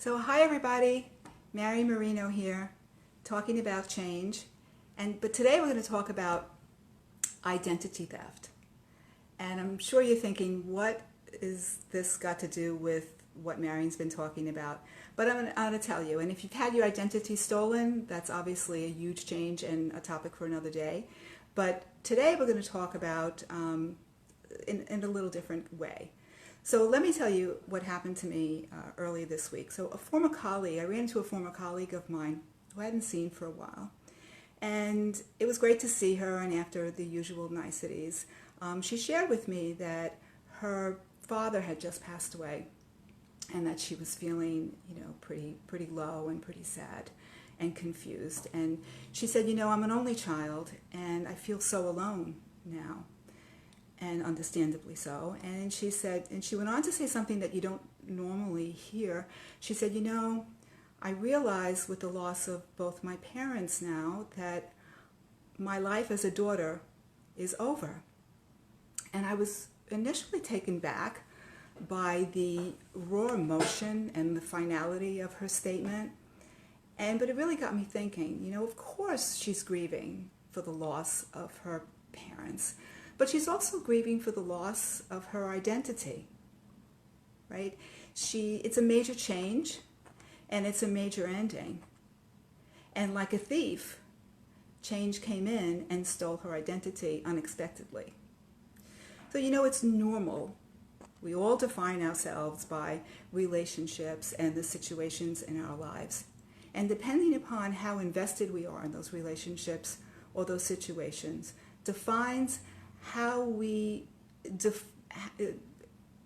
So hi everybody, Mary Marino here, talking about change. But today we're going to talk about identity theft. And I'm sure you're thinking, what is this got to do with what Marion's been talking about? But I'm going to tell you. And if you've had your identity stolen, that's obviously a huge change and a topic for another day. But today we're going to talk about in a little different way. So let me tell you what happened to me early this week. So I ran into a former colleague of mine who I hadn't seen for a while. And it was great to see her, and after the usual niceties, she shared with me that her father had just passed away and that she was feeling, pretty low and pretty sad and confused. And she said, I'm an only child and I feel so alone now. And understandably so. And she said, and she went on to say something that you don't normally hear. She said, I realize with the loss of both my parents now that my life as a daughter is over. And I was initially taken back by the raw emotion and the finality of her statement. But it really got me thinking, of course she's grieving for the loss of her parents. But she's also grieving for the loss of her identity, right? It's a major change, and it's a major ending. And like a thief, change came in and stole her identity unexpectedly. So, it's normal. We all define ourselves by relationships and the situations in our lives. And depending upon how invested we are in those relationships or those situations, defines how we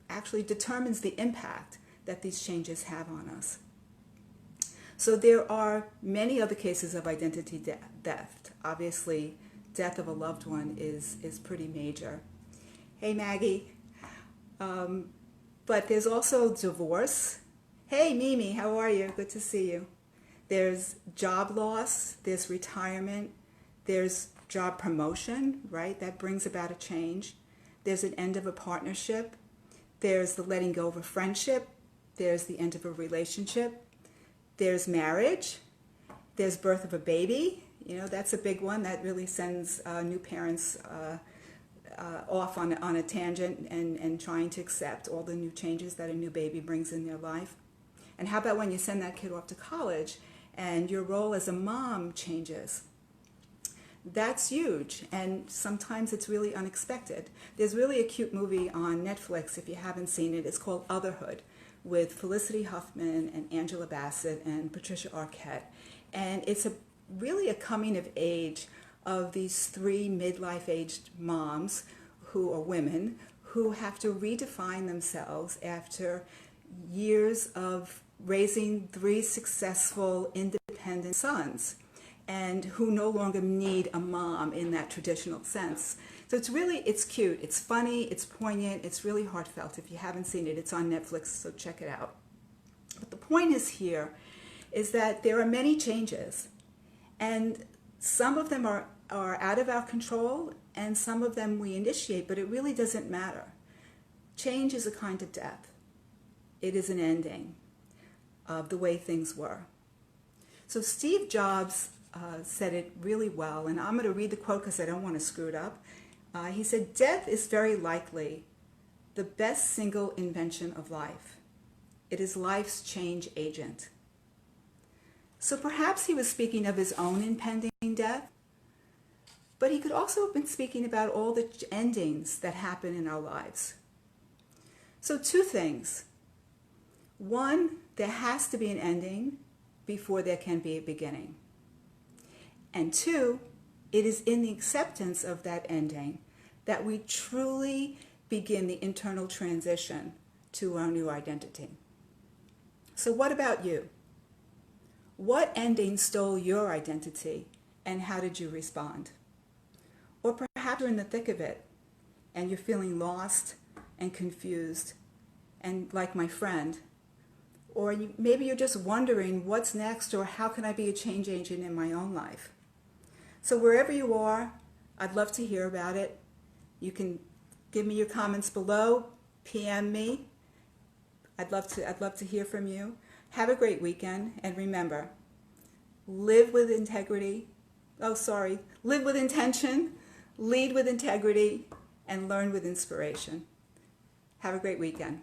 actually determines the impact that these changes have on us. So there are many other cases of identity theft. Obviously, death of a loved one is pretty major. Hey, Maggie. But there's also divorce. Hey, Mimi, how are you? Good to see you. There's job loss. There's retirement. There's job promotion, right? That brings about a change. There's an end of a partnership. There's the letting go of a friendship. There's the end of a relationship. There's marriage. There's birth of a baby. That's a big one. That really sends new parents off on a tangent and trying to accept all the new changes that a new baby brings in their life. And how about when you send that kid off to college and your role as a mom changes? That's huge, and sometimes it's really unexpected. There's really a cute movie on Netflix, if you haven't seen it. It's called Otherhood, with Felicity Huffman and Angela Bassett and Patricia Arquette. And it's really a coming of age of these three midlife-aged moms who are women who have to redefine themselves after years of raising three successful, independent sons, and who no longer need a mom in that traditional sense. So it's cute, it's funny, it's poignant, it's really heartfelt. If you haven't seen it, it's on Netflix, so check it out. But the point is that there are many changes, and some of them are out of our control, and some of them we initiate, but it really doesn't matter. Change is a kind of death. It is an ending of the way things were. So Steve Jobs said it really well, and I'm going to read the quote because I don't want to screw it up. He said, "Death is very likely the best single invention of life. It is life's change agent." So perhaps he was speaking of his own impending death, but he could also have been speaking about all the endings that happen in our lives. So two things. One, there has to be an ending before there can be a beginning. And two, it is in the acceptance of that ending that we truly begin the internal transition to our new identity. So what about you? What ending stole your identity, and how did you respond? Or perhaps you're in the thick of it and you're feeling lost and confused and like my friend. Or maybe you're just wondering what's next, or how can I be a change agent in my own life? So wherever you are, I'd love to hear about it. You can give me your comments below, PM me. I'd love to hear from you. Have a great weekend, and remember, live with integrity. Live with intention, lead with integrity, and learn with inspiration. Have a great weekend.